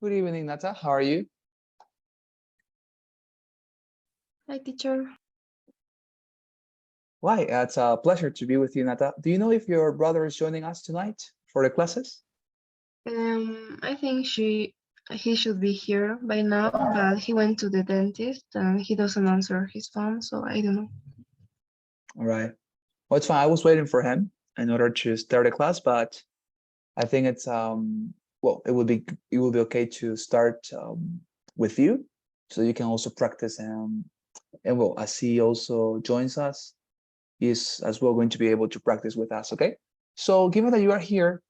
Good evening, Nata. How are you? Hi, teacher. Why? It's a pleasure to be with you, Nata. Do you know if your brother is joining us tonight for the classes? I think he should be here by now, but he went to the dentist and he doesn't answer his phone, so I don't know. All right. Well, it's fine. I was waiting for him in order to start the class, but I think it's well, it will be okay to start with you, so you can also practice and well, as he also joins us, he's as well going to be able to practice with us. Okay. So given that you are here,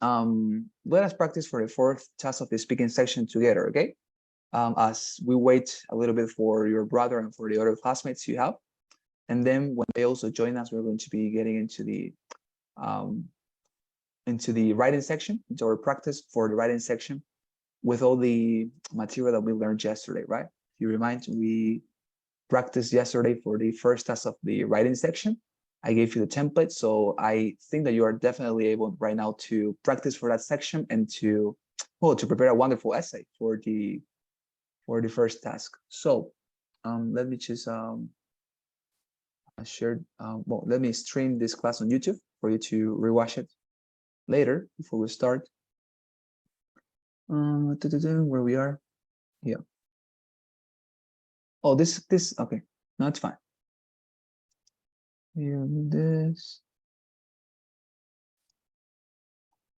let us practice for the fourth task of the speaking section together. Okay. As we wait a little bit for your brother and for the other classmates you have. And then when they also join us, we're going to be getting um, into the writing section, into our practice for the writing section with all the material that we learned yesterday, right? If you remind, we practiced yesterday for the first task of the writing section. I gave you the template, so I think that you are definitely able right now to practice for that section and to, well, to prepare a wonderful essay for the first task. So let me just share, well, let me stream this class on YouTube for you to rewatch it later before we start. Where we are, yeah. Oh, this, okay, no, it's fine. Here, this.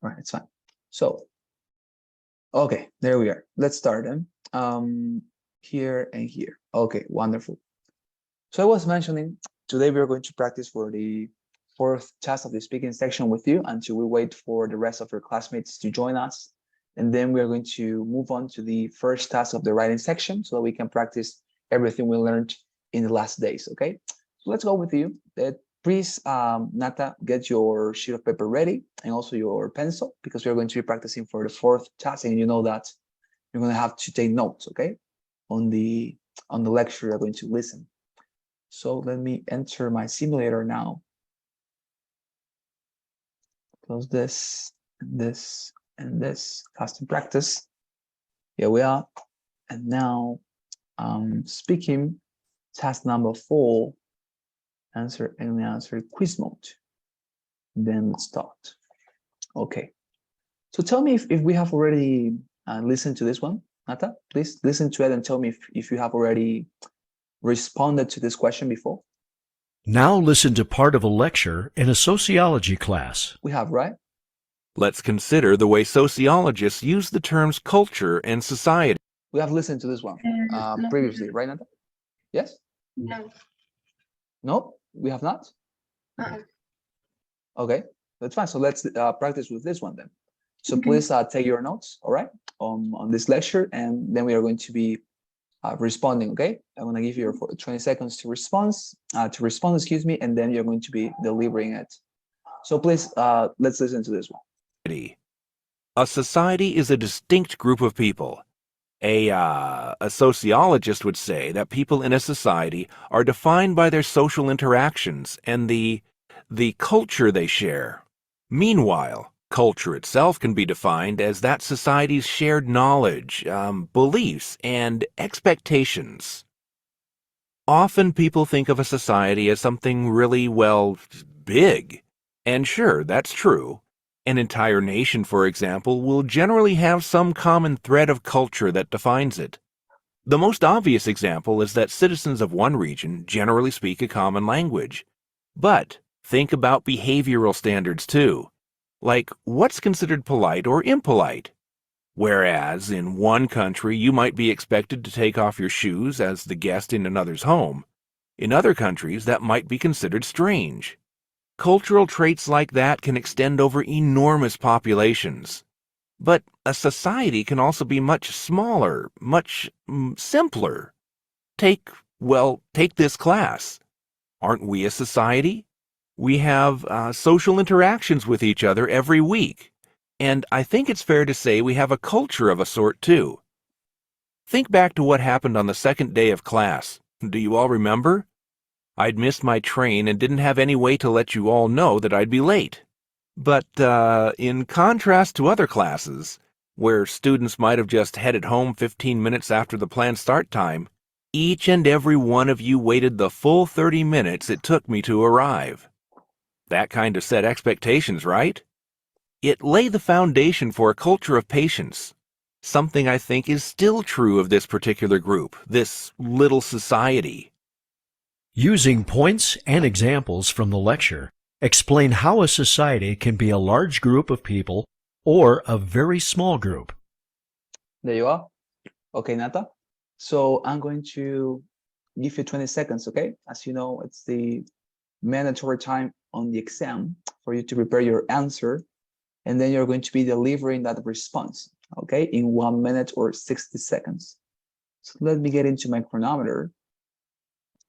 All right, it's fine. So, okay, there we are. Let's start then. Here and here. Okay, wonderful. So I was mentioning today we are going to practice for the fourth task of the speaking section with you until we wait for the rest of your classmates to join us. And then we are going to move on to the first task of the writing section so that we can practice everything we learned in the last days, okay? So let's go with you. Please, Nata, get your sheet of paper ready and also your pencil because we're going to be practicing for the fourth task, and you know that you're going to have to take notes, okay? On the lecture you're going to listen. So let me enter my simulator now. Close this, and this, and this. Custom practice. Here we are. And now speaking task number 4, answer quiz mode. Then let's start. Okay. So tell me if we have already listened to this one. Nata, please listen to it and tell me if you have already responded to this question before. Now listen to part of a lecture in a sociology class. We have, right? Let's consider the way sociologists use the terms culture and society. We have listened to this one previously, right, Nata? Yes? No. No, we have not? Okay, that's fine. So let's practice with this one then. So please take your notes, all right, on this lecture, and then we are going to be responding, okay? I'm gonna give you 20 seconds to respond, excuse me, and then you're going to be delivering it. So please, let's listen to this one. A society is a distinct group of people. A sociologist would say that people in a society are defined by their social interactions and the culture they share. Meanwhile, culture itself can be defined as that society's shared knowledge, beliefs, and expectations. Often people think of a society as something really, well, big. And sure, that's true. An entire nation, for example, will generally have some common thread of culture that defines it. The most obvious example is that citizens of one region generally speak a common language. But think about behavioral standards too. Like, what's considered polite or impolite? Whereas in one country you might be expected to take off your shoes as the guest in another's home. In other countries that might be considered strange. Cultural traits like that can extend over enormous populations. But a society can also be much smaller, much simpler. Take this class. Aren't we a society? We have social interactions with each other every week. And I think it's fair to say we have a culture of a sort too. Think back to what happened on the second day of class. Do you all remember? I'd missed my train and didn't have any way to let you all know that I'd be late. But in contrast to other classes, where students might have just headed home 15 minutes after the planned start time, each and every one of you waited the full 30 minutes it took me to arrive. That kind of set expectations, right? It laid the foundation for a culture of patience, something I think is still true of this particular group, this little society. Using points and examples from the lecture, explain how a society can be a large group of people or a very small group. There you are. Okay, Nata. So I'm going to give you 20 seconds, okay? As you know, it's the mandatory time on the exam for you to prepare your answer, and then you're going to be delivering that response, okay, in 1 minute or 60 seconds. So let me get into my chronometer.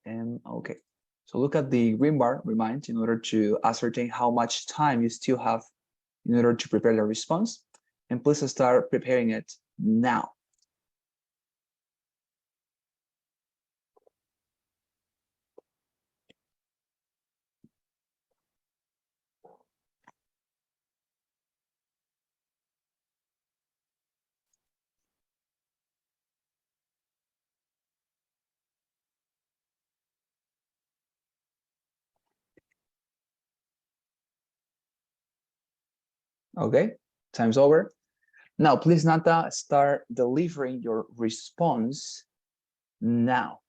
And okay, so look at the green bar, remind, in order to ascertain how much time you still have in order to prepare the response. And please start preparing it now. Okay, time's over. Now, please, Nata, start delivering your response now.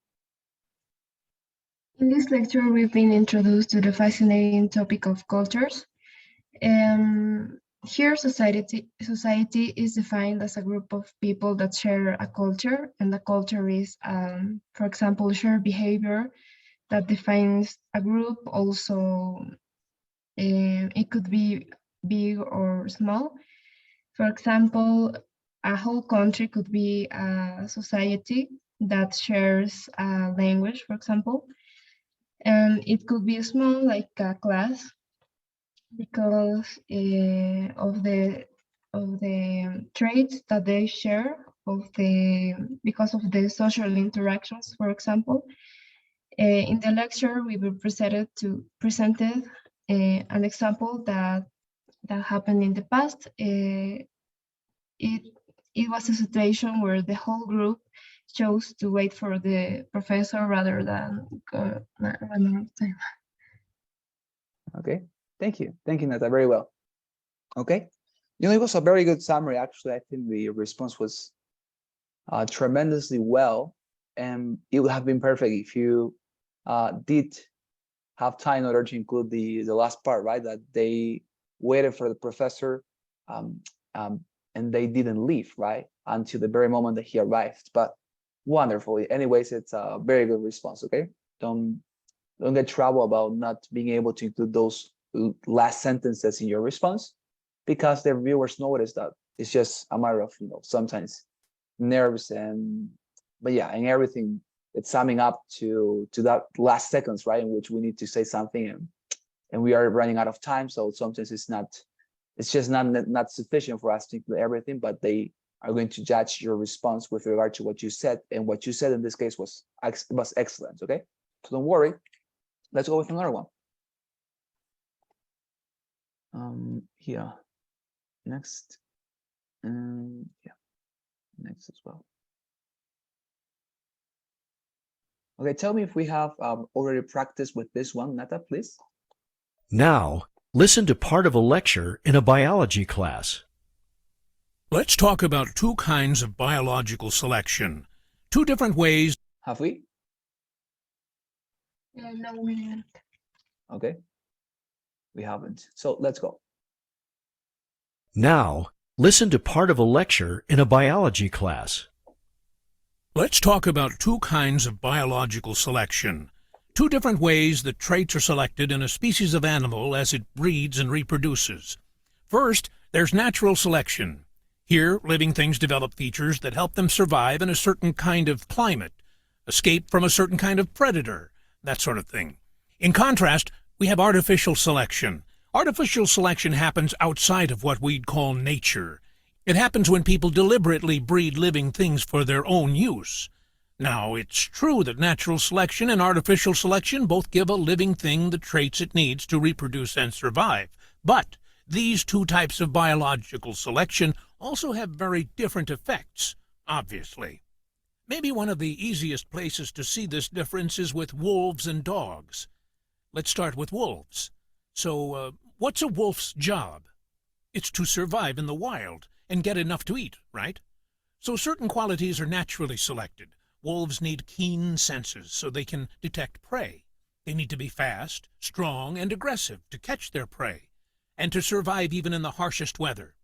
In this lecture, we've been introduced to the fascinating topic of cultures. Here, society is defined as a group of people that share a culture, and the culture is, for example, shared behavior that defines a group. Also, it could be big or small. For example, a whole country could be a society that shares a language, for example, and it could be small, like a class, because of the traits that they share, because of the social interactions, for example. In the lecture, we were presented an example that happened in the past. It was a situation where the whole group chose to wait for the professor rather than run out of time. Okay, thank you, Nata, very well. Okay, you know, it was a very good summary. Actually, I think the response was tremendously well, and it would have been perfect if you did have time in order to include the last part, right? That they waited for the professor and they didn't leave, right? Until the very moment that he arrived. But wonderfully, anyways, it's a very good response, okay? Don't get trouble about not being able to include those last sentences in your response, because the viewers notice that it's just a matter of, you know, sometimes nerves but yeah, and everything, it's summing up to that last seconds, right, in which we need to say something, and we are running out of time. So sometimes it's just not sufficient for us to include everything, but they are going to judge your response with regard to what you said, and what you said in this case was excellent. Okay, so don't worry. Let's go with another one. Here, next, and yeah, next as well. Okay, tell me if we have already practiced with this one, Nata, please. Now, listen to part of a lecture in a biology class. Let's talk about two kinds of biological selection. Two different ways. Have we? No, we didn't. Okay, we haven't. So let's go. Now, listen to part of a lecture in a biology class. Let's talk about two kinds of biological selection. Two different ways that traits are selected in a species of animal as it breeds and reproduces. First, there's natural selection. Here, living things develop features that help them survive in a certain kind of climate, escape from a certain kind of predator, that sort of thing. In contrast, we have artificial selection. Artificial selection happens outside of what we'd call nature. It happens when people deliberately breed living things for their own use. Now, it's true that natural selection and artificial selection both give a living thing the traits it needs to reproduce and survive. But these two types of biological selection also have very different effects, obviously. Maybe one of the easiest places to see this difference is with wolves and dogs. Let's start with wolves. So, what's a wolf's job? It's to survive in the wild and get enough to eat, right? So certain qualities are naturally selected. Wolves need keen senses so they can detect prey. They need to be fast, strong, and aggressive to catch their prey, and to survive even in the harshest weather.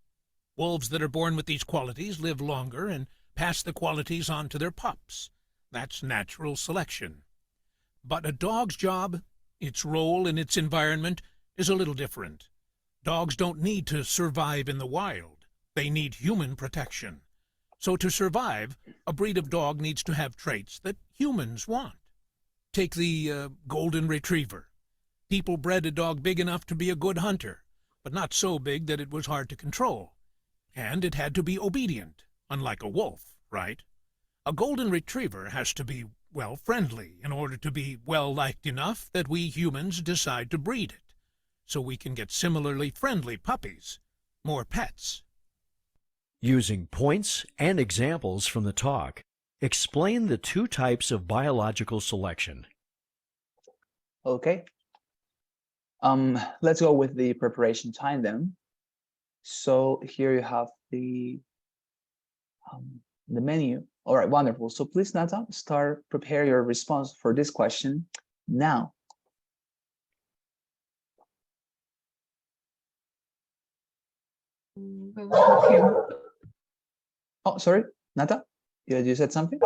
Wolves that are born with these qualities live longer and pass the qualities on to their pups. That's natural selection. But a dog's job, its role in its environment, is a little different. Dogs don't need to survive in the wild. They need human protection. So to survive, a breed of dog needs to have traits that humans want. Take the golden retriever. People bred a dog big enough to be a good hunter, but not so big that it was hard to control. And it had to be obedient, unlike a wolf, right? A golden retriever has to be, well, friendly in order to be well-liked enough that we humans decide to breed it, so we can get similarly friendly puppies, more pets. Using points and examples from the talk, explain the two types of biological selection. Okay. Let's go with the preparation time then. So here you have the menu. All right, wonderful. So please, Nata, prepare your response for this question now. Oh, sorry, Nata, you said something?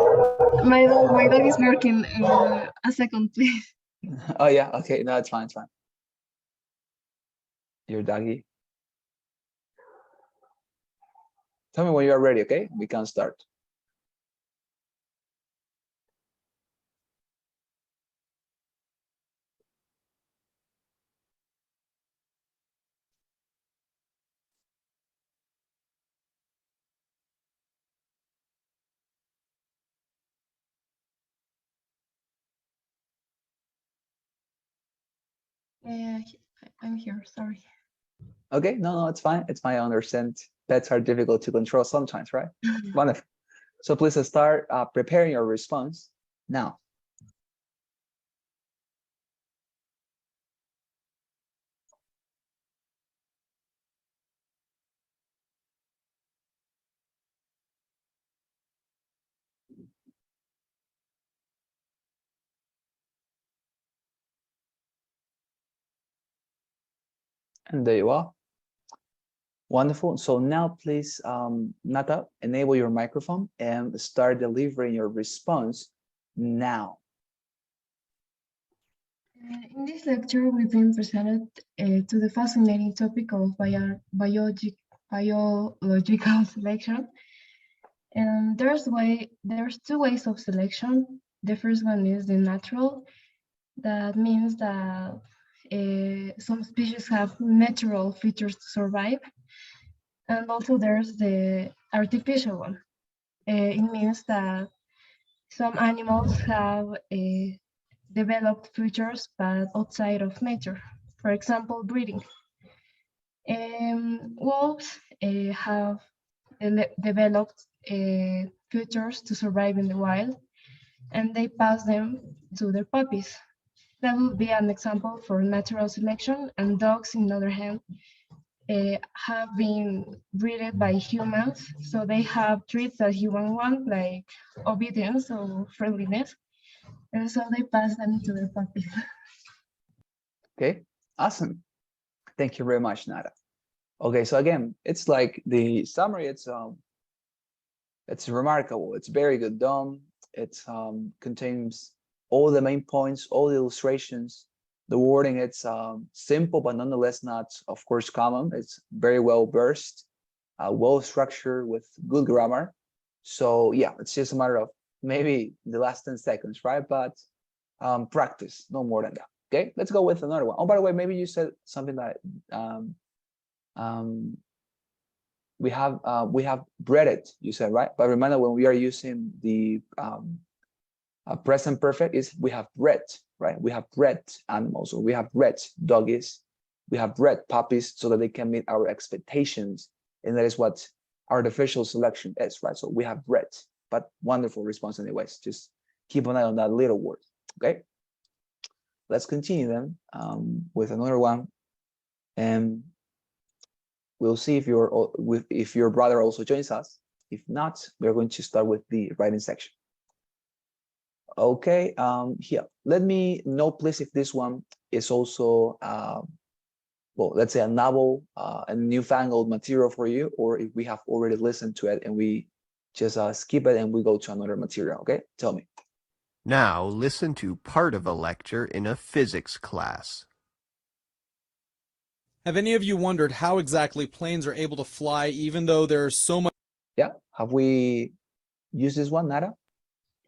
My dog is working. A second, please. Oh yeah, okay, no, it's fine, it's fine. Your doggy. Tell me when you are ready, okay? We can start. I'm here, sorry. Okay, no, it's fine. It's fine, I understand. Pets are difficult to control sometimes, right? Wonderful. So please start preparing your response now. And there you are. Wonderful. So now please, Nata, enable your microphone and start delivering your response now. In this lecture, we've been presented to the fascinating topic of biological selection. And there's two ways of selection. The first one is the natural. That means that some species have natural features to survive. And also there's the artificial one. It means that some animals have developed features but outside of nature. For example, breeding. Wolves have developed features to survive in the wild, and they pass them to their puppies. That would be an example for natural selection, and dogs, on the other hand, have been bred by humans, so they have traits that humans want, like obedience or friendliness, and so they pass them to their puppies. Okay, awesome. Thank you very much, Nata. Okay, so again, it's like the summary, it's remarkable. It's very good done. It contains all the main points, all the illustrations. The wording, it's simple, but nonetheless not, of course, common. It's very well versed, well structured with good grammar. So yeah, it's just a matter of maybe the last 10 seconds, right? But practice, no more than that. Okay, let's go with another one. Oh, by the way, maybe you said something that we have bred it, you said, right? But remember, when we are using the present perfect, is we have bred, right? We have bred animals, or we have bred doggies, we have bred puppies, so that they can meet our expectations, and that is what artificial selection is, right? So we have red, but wonderful response anyways. Just keep an eye on that little word, okay? Let's continue then with another one, and we'll see if your brother also joins us. If not, we're going to start with the writing section. Okay, here, let me know please if this one is also, well, let's say a novel, a newfangled material for you, or if we have already listened to it and we just skip it and we go to another material, okay? Tell me. Now listen to part of a lecture in a physics class. Have any of you wondered how exactly planes are able to fly even though there's so much? Yeah, have we used this one, Nara?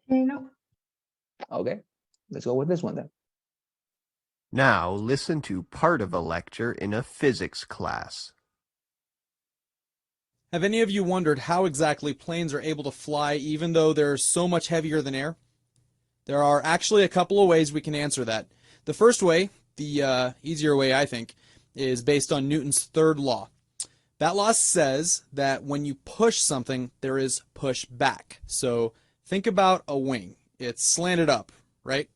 No. Okay, let's go with this one then. Now listen to part of a lecture in a physics class. Have any of you wondered how exactly planes are able to fly even though they're so much heavier than air? There are actually a couple of ways we can answer that. The first way, the easier way I think, is based on Newton's third law. That law says that when you push something, there is push back. So think about a wing. It's slanted up, right?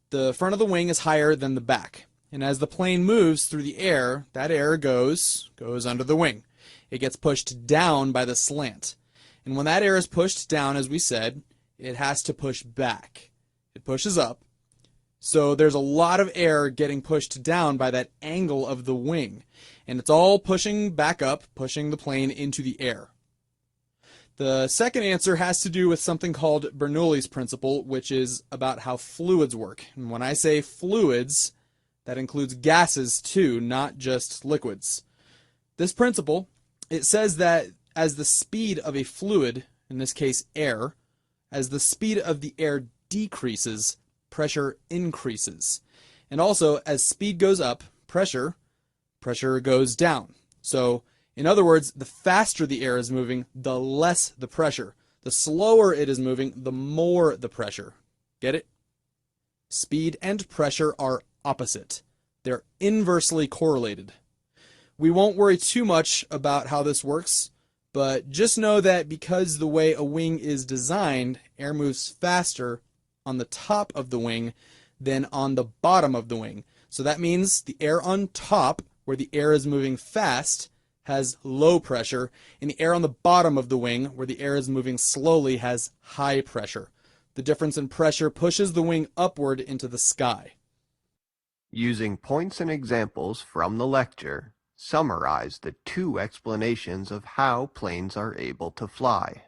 The front of the wing is higher than the back. And as the plane moves through the air, that air goes under the wing. It gets pushed down by the slant. And when that air is pushed down, as we said, it has to push back. It pushes up. So there's a lot of air getting pushed down by that angle of the wing. And it's all pushing back up, pushing the plane into the air. The second answer has to do with something called Bernoulli's principle, which is about how fluids work. And when I say fluids, that includes gases too, not just liquids. This principle, it says that as the speed of a fluid, in this case air, as the speed of the air decreases, pressure increases. And also, as speed goes up, pressure goes down. So, in other words, the faster the air is moving, the less the pressure. The slower it is moving, the more the pressure. Get it? Speed and pressure are opposite. They're inversely correlated. We won't worry too much about how this works, but just know that because the way a wing is designed, air moves faster on the top of the wing than on the bottom of the wing. So that means the air on top, where the air is moving fast, has low pressure, and the air on the bottom of the wing, where the air is moving slowly, has high pressure. The difference in pressure pushes the wing upward into the sky. Using points and examples from the lecture, summarize the two explanations of how planes are able to fly.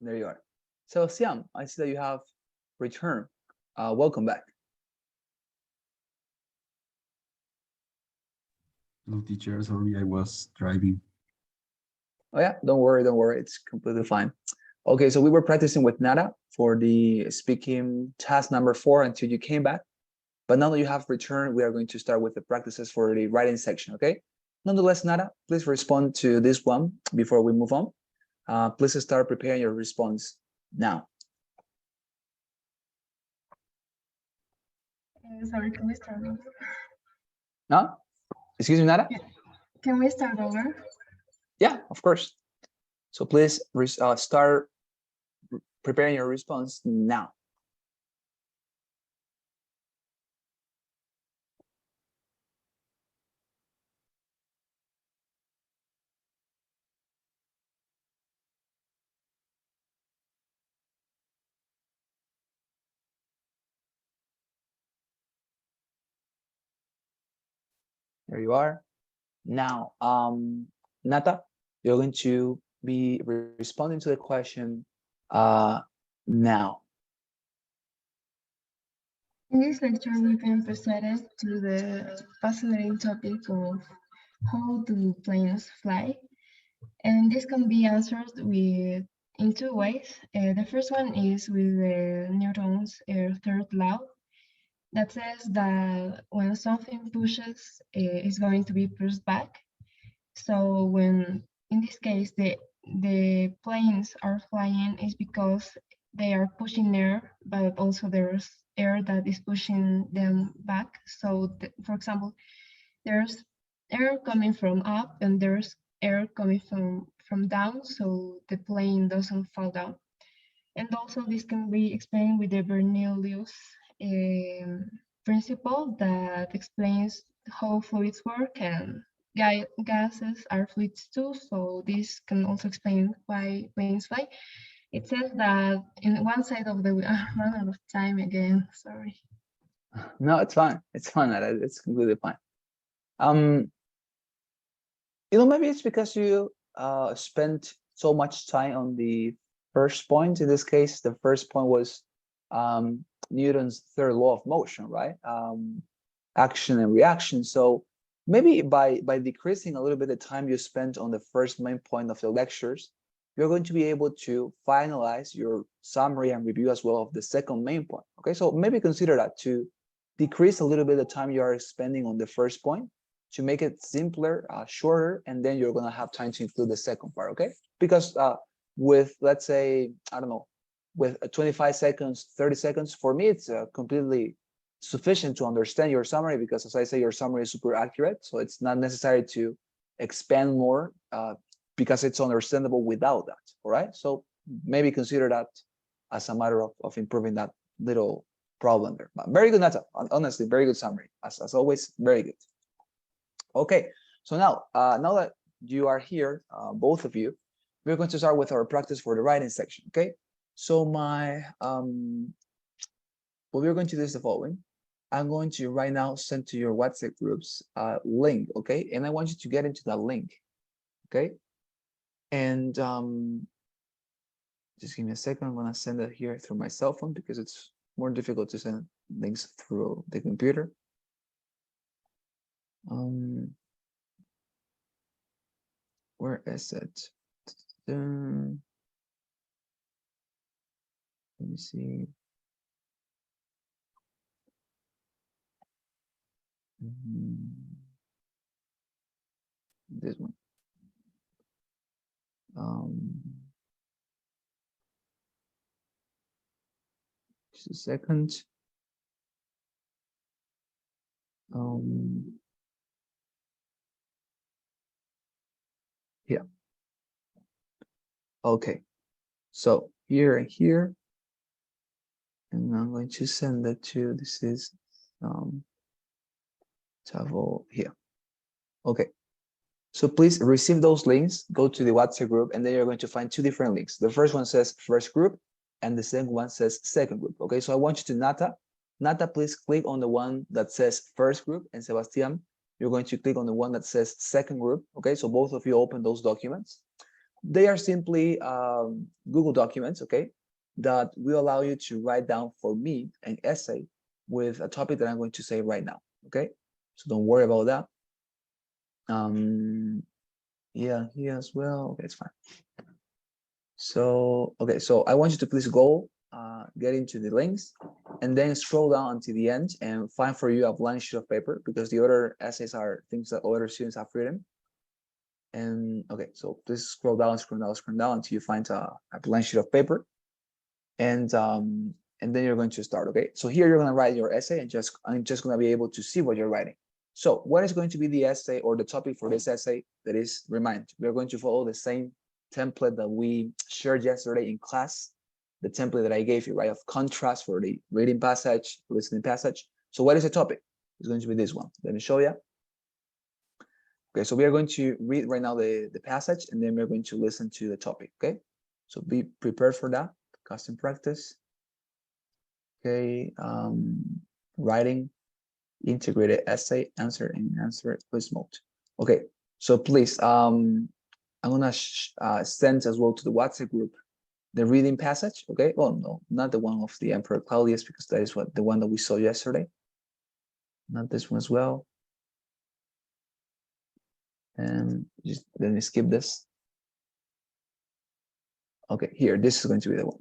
There you are. So Siam, I see that you have returned. Welcome back. No, teacher, sorry, I was driving. Oh yeah, don't worry, it's completely fine. Okay, so we were practicing with Nara for the speaking task number 4 until you came back. But now that you have returned, we are going to start with the practices for the writing section, okay? Nonetheless, Nara, please respond to this one before we move on. Please start preparing your response now. Sorry, can we start over? No? Excuse me, Nara? Yeah. Can we start over? Yeah, of course. So please start preparing your response now. There you are. Now, Nata, you're going to be responding to the question now. In this lecture, we've been presented to the fascinating topic of how do planes fly, and this can be answered in two ways. The first one is with Newton's third law, that says that when something pushes, it's going to be pushed back. So when, in this case, the planes are flying is because they are pushing air, but also there's air that is pushing them back. So, for example, there's air coming from up and there's air coming from down, so the plane doesn't fall down. And also this can be explained with the Bernoulli's principle that explains how fluids work, and gases are fluids too, so this can also explain why planes fly. It says that in one side of the I'm running out of time again, sorry. No, it's fine. It's fine. It's completely fine. Maybe it's because you spent so much time on the first point. In this case, the first point was Newton's third law of motion, right? Action and reaction. So maybe by decreasing a little bit the time you spent on the first main point of the lectures, you're going to be able to finalize your summary and review as well of the second main point. Okay, so maybe consider that to decrease a little bit the time you are spending on the first point, to make it simpler, shorter, and then you're gonna have time to include the second part, okay? Because with, let's say, I don't know, with 25 seconds, 30 seconds, for me, it's completely sufficient to understand your summary, because as I say, your summary is super accurate, so it's not necessary to expand more because it's understandable without that, all right? So maybe consider that as a matter of improving that little problem there. But very good, Nata, honestly, very good summary. As always, very good. Okay, so now that you are here, both of you, we're going to start with our practice for the writing section. Okay, so what we're going to do is the following. I'm going to right now send to your WhatsApp groups link. Okay, and I want you to get into that link. Okay, and just give me a second. I'm gonna send it here through my cell phone because it's more difficult to send links through the computer. Where is it? Let me see. This one. Just a second. Yeah. Okay. So here and here, and I'm going to send that to, this is Tavo here. Okay. So please receive those links, go to the WhatsApp group, and then you're going to find two different links. The first one says first group, and the second one says second group. Okay, so I want you to Nata, please click on the one that says first group, and Sebastian, you're going to click on the one that says second group. Okay, so both of you open those documents. They are simply Google documents, okay, that will allow you to write down for me an essay with a topic that I'm going to say right now. Okay, so don't worry about that. Yeah, here as well. Okay, it's fine. So okay, so I want you to please go get into the links and then scroll down until the end and find for you a blank sheet of paper, because the other essays are things that other students have written. And okay, so please scroll down until you find a blank sheet of paper, and then you're going to start. Okay, so here you're going to write your essay, and I'm just going to be able to see what you're writing. So what is going to be the essay or the topic for this essay? That is, remind, we're going to follow the same template that we shared yesterday in class, the template that I gave you, right, of contrast for the reading passage, listening passage. So what is the topic? It's going to be this one. Let me show you. Okay, so we are going to read right now the passage, and then we're going to listen to the topic, okay? So be prepared for that, custom practice. Okay, writing, integrated essay, answer quiz mode. Okay, so please, I'm gonna send as well to the WhatsApp group the reading passage, okay? Well, no, not the one of the Emperor Claudius, because that is the one that we saw yesterday. Not this one as well. And just let me skip this. Okay, here, this is going to be the one.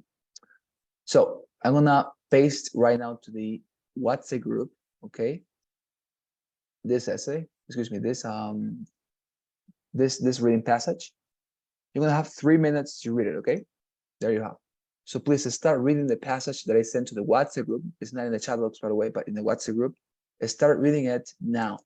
So I'm gonna paste right now to the WhatsApp group, okay? This essay, excuse me, this reading passage. You're gonna have 3 minutes to read it, okay? There you have. So please start reading the passage that I sent to the WhatsApp group. It's not in the chat box, by the way, but in the WhatsApp group. Start reading it now.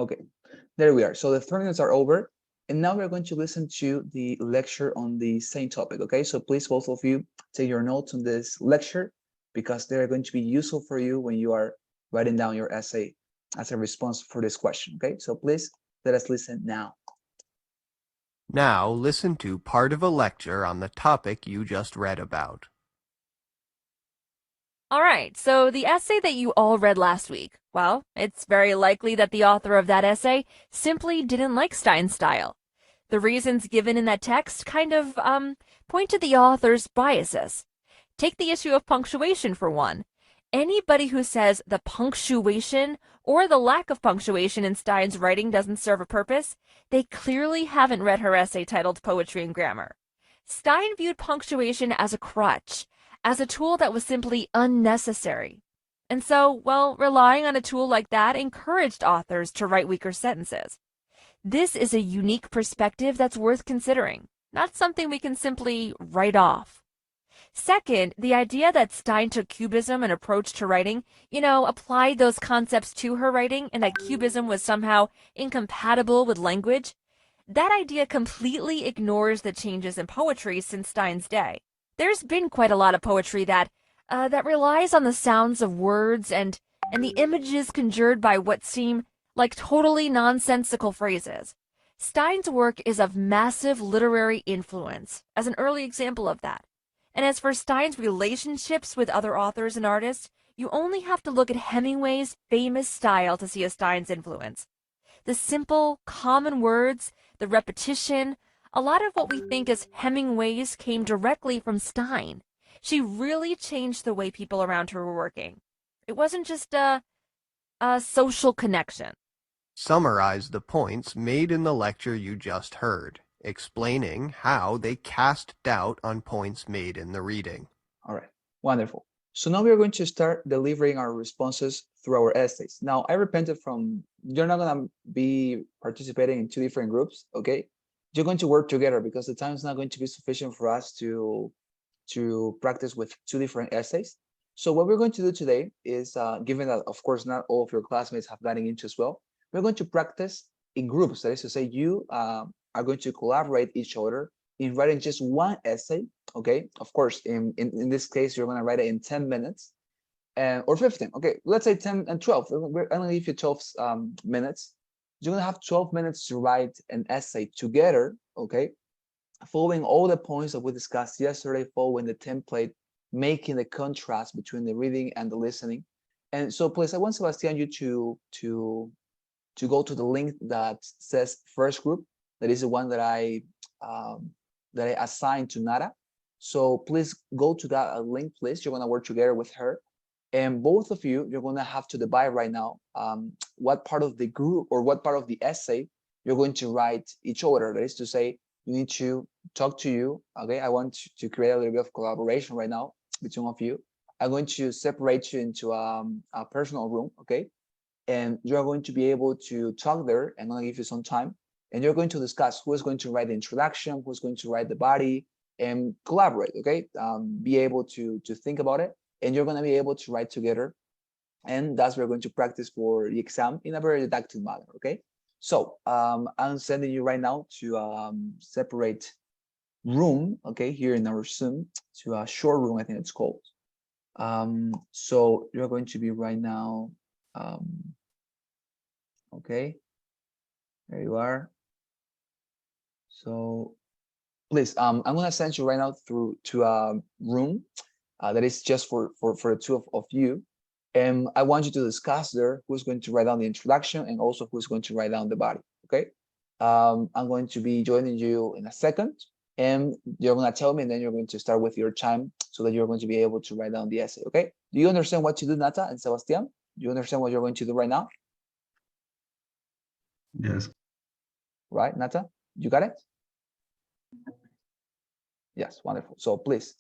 Okay, there we are. So the 30 minutes are over. And now we're going to listen to the lecture on the same topic, okay? So please, both of you, take your notes on this lecture because they're going to be useful for you when you are writing down your essay as a response for this question, okay? So please, let us listen now. Now listen to part of a lecture on the topic you just read about. All right, so the essay that you all read last week, well, it's very likely that the author of that essay simply didn't like Stein's style. The reasons given in that text kind of point to the author's biases. Take the issue of punctuation for one. Anybody who says the punctuation or the lack of punctuation in Stein's writing doesn't serve a purpose, they clearly haven't read her essay titled Poetry and Grammar. Stein viewed punctuation as a crutch, as a tool that was simply unnecessary. And so, well, relying on a tool like that encouraged authors to write weaker sentences. This is a unique perspective that's worth considering, not something we can simply write off. Second, the idea that Stein took Cubism and approach to writing, applied those concepts to her writing and that Cubism was somehow incompatible with language, that idea completely ignores the changes in poetry since Stein's day. There's been quite a lot of poetry that relies on the sounds of words and the images conjured by what seem like totally nonsensical phrases. Stein's work is of massive literary influence, as an early example of that. And as for Stein's relationships with other authors and artists, you only have to look at Hemingway's famous style to see a Stein's influence. The simple, common words, the repetition, a lot of what we think as Hemingway's came directly from Stein. She really changed the way people around her were working. It wasn't just a social connection. Summarize the points made in the lecture you just heard, explaining how they cast doubt on points made in the reading. All right, wonderful. So now we are going to start delivering our responses through our essays. Now, I repented from, you're not going to be participating in two different groups, okay? You're going to work together because the time is not going to be sufficient for us to practice with two different essays. So what we're going to do today is, given that, of course, not all of your classmates have gotten into as well, we're going to practice in groups. That is to say, you are going to collaborate each other in writing just one essay, okay? Of course, in this case, you're going to write it in 10 minutes or 15. Okay, let's say 10 and 12. I'm going to give you 12 minutes. You're going to have 12 minutes to write an essay together, okay? Following all the points that we discussed yesterday, following the template, making the contrast between the reading and the listening. And so please, I want Sebastian you to go to the link that says first group. That is the one that I assigned to Nara. So please go to that link, please. You're going to work together with her. And both of you, you're going to have to divide right now what part of the group or what part of the essay you're going to write each other. That is to say, you need to talk to you. Okay, I want to create a little bit of collaboration right now between of you. I'm going to separate you into a personal room, okay? And you're going to be able to talk there, and I'm going to give you some time. And you're going to discuss who is going to write the introduction, who's going to write the body, and collaborate, okay? Be able to think about it, and you're going to be able to write together. And that's what we're going to practice for the exam in a very didactic manner, okay? So I'm sending you right now to separate room, okay, here in our Zoom, to a short room, I think it's called. So you're going to be right now, okay, there you are. So please, I'm gonna send you right now through to a room that is just for the two of you. And I want you to discuss there who's going to write down the introduction and also who's going to write down the body, okay? I'm going to be joining you in a second, and you're going to tell me, and then you're going to start with your time so that you're going to be able to write down the essay, okay? Do you understand what to do, Nata and Sebastian? Do you understand what you're going to do right now? Yes. Right, Nata? You got it? Yes, wonderful. So please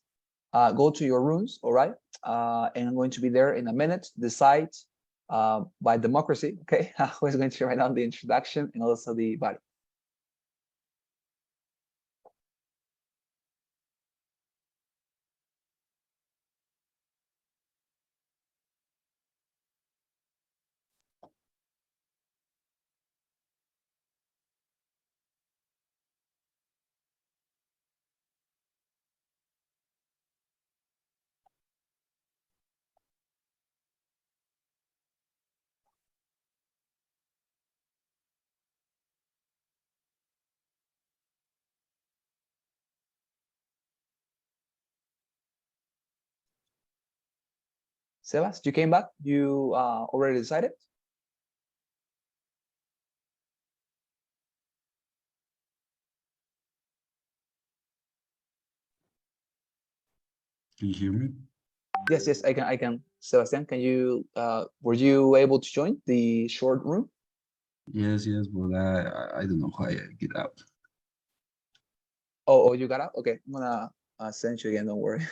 go to your rooms, all right? And I'm going to be there in a minute to decide by democracy, okay? Who is going to write down the introduction and also the body. Sebas, you came back? You already decided? Can you hear me? Yes, yes, I can. Sebastian, can you were you able to join the short room? Yes, yes, but I don't know why I get out. Oh, you got out? Okay, I'm gonna send you again, don't worry.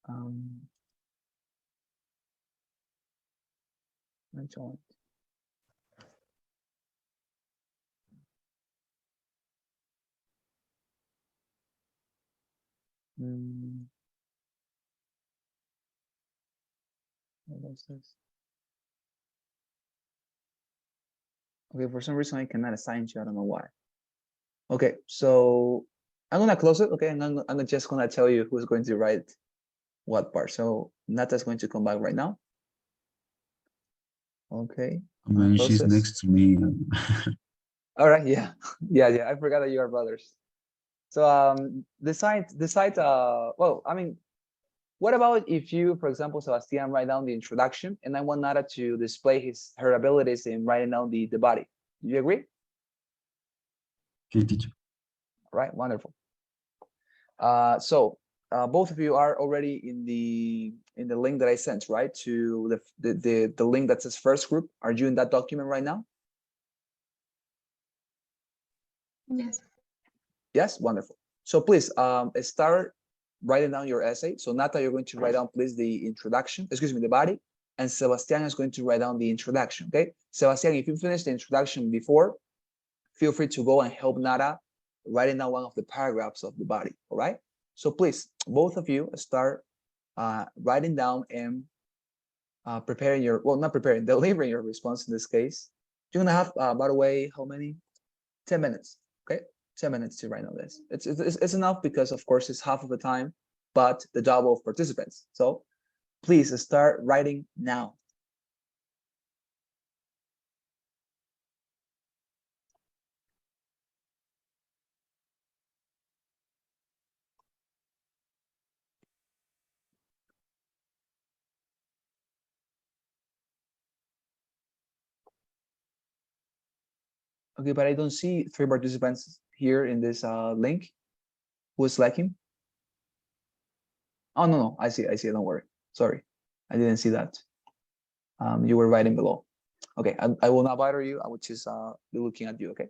Um, I joined. Mm, what was this? Okay, for some reason I cannot assign you. I don't know why. Okay, so I'm gonna close it. Okay, and I'm just gonna tell you who's going to write what part. So Nata's going to come back right now. Okay, I mean, close she's this. next to me. All right, yeah, yeah. I forgot that you are brothers. So decide. Well, I mean, what about if you, for example, Sebastian, write down the introduction, and I want Nata to display her abilities in writing down the body. Do you agree? Okay, teacher. All right, wonderful. So both of you are already in the link that I sent, right? To the link that says first group. Are you in that document right now? Yes. Yes, wonderful. So please start writing down your essay. So Nata, you're going to write down, please, the introduction, excuse me, the body, and Sebastian is going to write down the introduction, okay? Sebastian, if you finish the introduction before, feel free to go and help Nata writing down one of the paragraphs of the body, all right? So please, both of you start writing down and preparing your, well, not preparing, delivering your response in this case. You're gonna have, by the way, how many? 10 minutes, okay? 10 minutes to write on this. It's enough because, of course, it's half of the time, but the double of participants. So please start writing now. Okay, but I don't see 3 participants here in this link. Who's lacking? Oh, no, I see, don't worry. Sorry, I didn't see that. You were writing below. Okay, I will not bother you. I will just be looking at you, okay?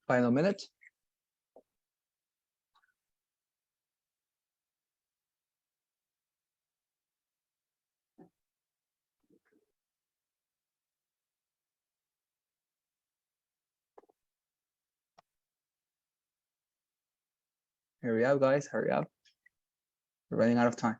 Final minute. Hurry up, guys, hurry up. We're running out of time.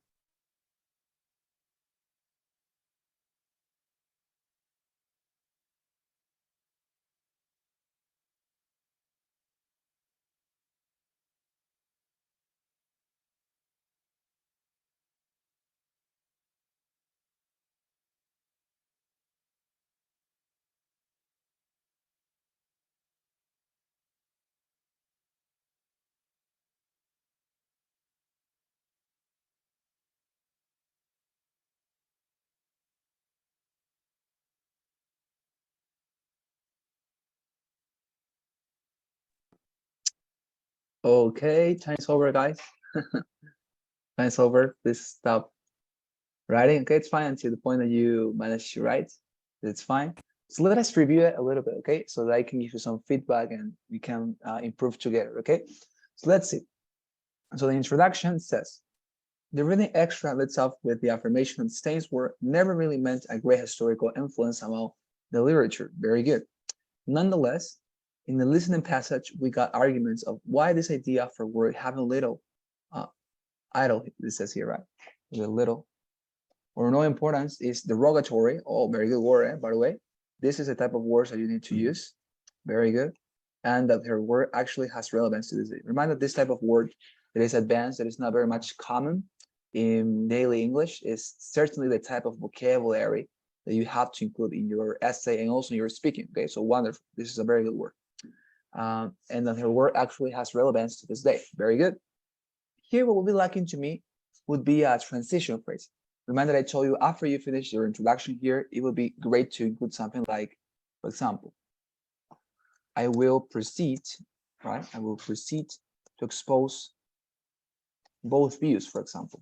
Okay, time's over, guys. Time's over. Please stop writing. Okay, it's fine until the point that you manage to write. It's fine. So let us review it a little bit, okay? So that I can give you some feedback and we can improve together, okay? So let's see. So the introduction says, the reading extra lets off with the affirmation that Stein's work never really meant a great historical influence among the literature. Very good. Nonetheless, in the listening passage, we got arguments of why this idea for word having little idle, this says here, right? With little or no importance is derogatory. Oh, very good word, by the way. This is a type of words that you need to use. Very good. And that her word actually has relevance to this. Remember that this type of word that is advanced, that is not very much common in daily English, is certainly the type of vocabulary that you have to include in your essay and also in your speaking. Okay, so wonderful. This is a very good word. And that her word actually has relevance to this day. Very good. Here, what would be lacking to me would be a transition phrase. Remember that I told you after you finish your introduction here, it would be great to include something like, for example, I will proceed, right? I will proceed to expose both views, for example,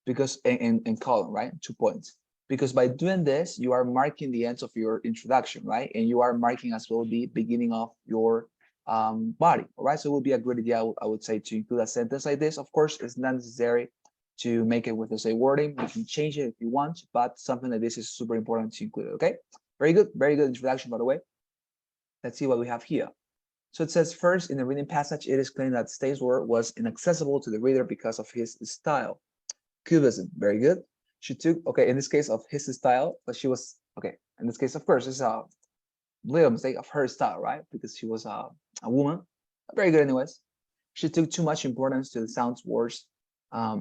because in column, right? 2 points. Because by doing this, you are marking the end of your introduction, right? And you are marking as well the beginning of your body, all right? So it would be a great idea, I would say, to include a sentence like this. Of course, it's not necessary to make it with the same wording. You can change it if you want, but something like this is super important to include, okay? Very good introduction, by the way. Let's see what we have here. So it says, first, in the reading passage, it is claimed that Stein's work was inaccessible to the reader because of his style. Cubism, very good. She took, okay, in this case of his style, but she was, okay, in this case, of course, it's a little mistake of her style, right? Because she was a woman. Very good anyways. She took too much importance to the sounds words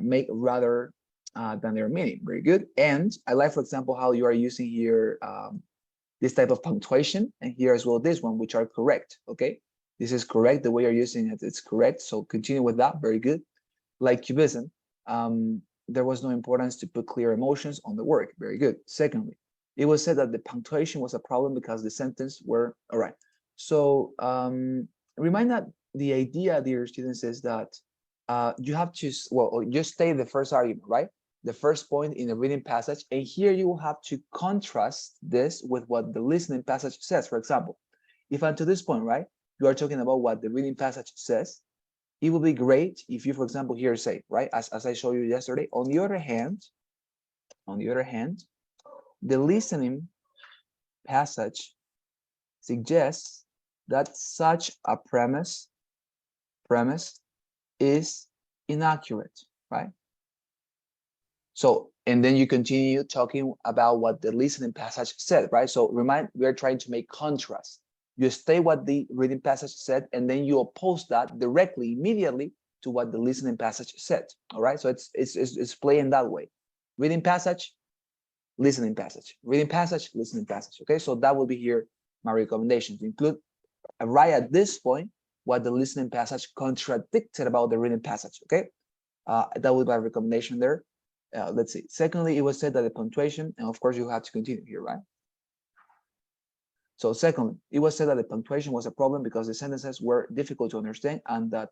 make rather than their meaning. Very good. And I like, for example, how you are using here this type of punctuation, and here as well this one, which are correct, okay? This is correct, the way you're using it, it's correct. So continue with that, very good. Like cubism, there was no importance to put clear emotions on the work, very good. Secondly, it was said that the punctuation was a problem because the sentence were, all right. So remind that the idea, dear students, is that you have to, well, just state the first argument, right? The first point in the reading passage, and here you will have to contrast this with what the listening passage says. For example, if unto this point, right, you are talking about what the reading passage says, it would be great if you, for example, here say, right, as I showed you yesterday, on the other hand, the listening passage suggests that such a premise is inaccurate, right? So, and then you continue talking about what the listening passage said, right? So remind, we're trying to make contrast. You state what the reading passage said, and then you oppose that directly, immediately to what the listening passage said, all right? So it's playing that way. Reading passage, listening passage. Reading passage, listening passage, okay? So that will be here my recommendation, to include right at this point what the listening passage contradicted about the reading passage, okay? That would be my recommendation there. Let's see. Secondly, it was said that the punctuation, and of course you have to continue here, right? So secondly, it was said that the punctuation was a problem because the sentences were difficult to understand and that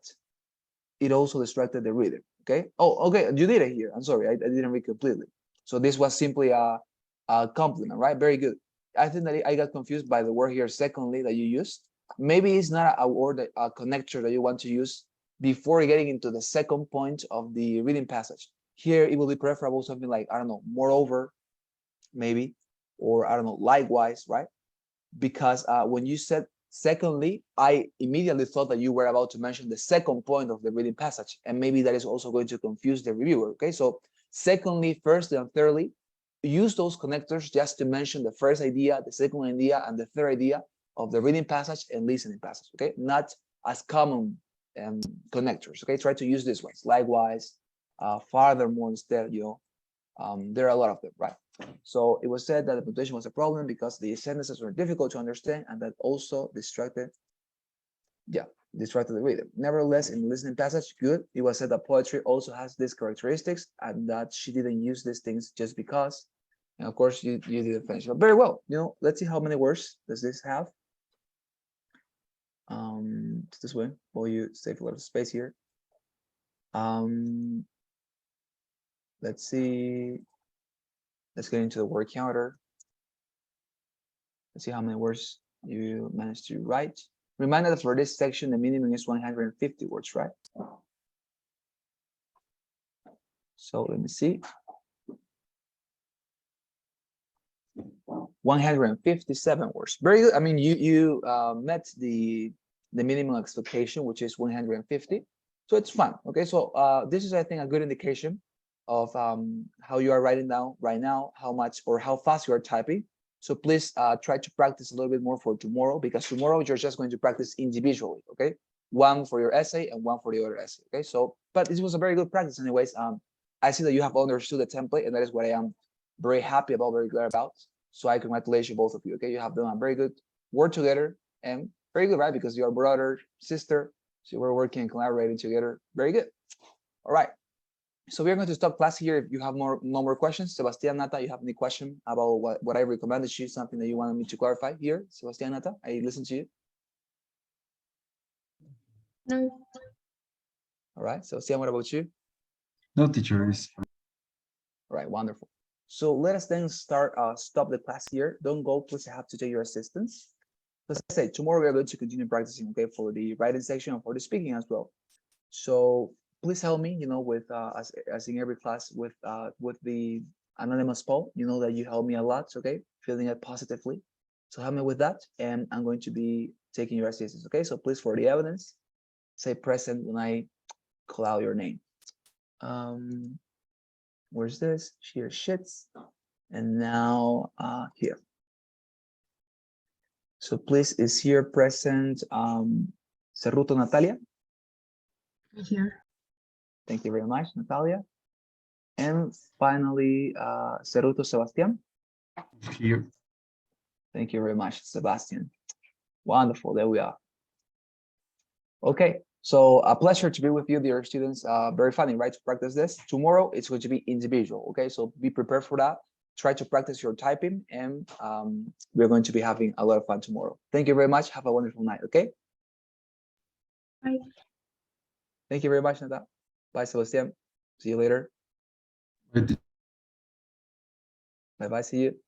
it also distracted the reader, okay? Oh, okay, you did it here. I'm sorry, I didn't read completely. So this was simply a compliment, right? Very good. I think that I got confused by the word here, secondly, that you used. maybe it's not a word, a connector that you want to use before getting into the second point of the reading passage. Here, it will be preferable something like, I don't know, moreover, maybe, or I don't know, likewise, right? Because when you said secondly, I immediately thought that you were about to mention the second point of the reading passage, and maybe that is also going to confuse the reviewer, okay? So secondly, first, and thirdly, use those connectors just to mention the first idea, the second idea, and the third idea of the reading passage and listening passage, okay? Not as common connectors, okay? Try to use these ones. Likewise, furthermore, instead, there are a lot of them, right? So it was said that the punctuation was a problem because the sentences were difficult to understand and that also distracted the reader. Nevertheless, in the listening passage, good. It was said that poetry also has these characteristics and that she didn't use these things just because. And of course, you didn't finish. But very well. Let's see how many words does this have. It's this way. While you save a lot of space here. Let's see. Let's get into the word counter. Let's see how many words you managed to write. Remind that for this section, the minimum is 150 words, right? So let me see. 157 words. Very good. I mean, you met the minimum expectation, which is 150. So it's fun. Okay, so this is, I think, a good indication of how you are writing down right now, how much or how fast you are typing. So please try to practice a little bit more for tomorrow, because tomorrow you're just going to practice individually, okay? One for your essay and one for the other essay, okay? So, but this was a very good practice anyways. I see that you have understood the template, and that is what I am very happy about, very glad about. So I congratulate you, both of you, okay? You have done a very good work together, and very good, right? Because you're brother, sister, so we're working and collaborating together. Very good. All right. So we're going to stop class here. If you have no more questions, Sebastian, Nata, you have any question about what I recommended you, something that you wanted me to clarify here? Sebastian, Nata, I listen to you. No. All right. Sebastian, what about you? No, teachers. All right, wonderful. So let us then stop the class here. Don't go, please. I have to take your assistance. As I said, tomorrow we are going to continue practicing, okay, for the writing section and for the speaking as well. So please help me, with as in every class, with the anonymous poll. You know that you help me a lot, okay? Feeling it positively. So help me with that, and I'm going to be taking your assistance, okay? So please, for the evidence, say present when I call out your name. Where's this? Here, shits. And now here. So please, is here present Cerruto Natalia? Here. Thank you very much, Natalia. And finally, Cerruto Sebastian. Here. Thank you very much, Sebastian. Wonderful, there we are. Okay, so a pleasure to be with you, dear students. Very funny, right, to practice this. Tomorrow, it's going to be individual, okay? So be prepared for that. Try to practice your typing, and we're going to be having a lot of fun tomorrow. Thank you very much. Have a wonderful night, okay? Bye. Thank you very much, Nata. Bye, Sebastian. See you later. Bye, Bye-bye, see you.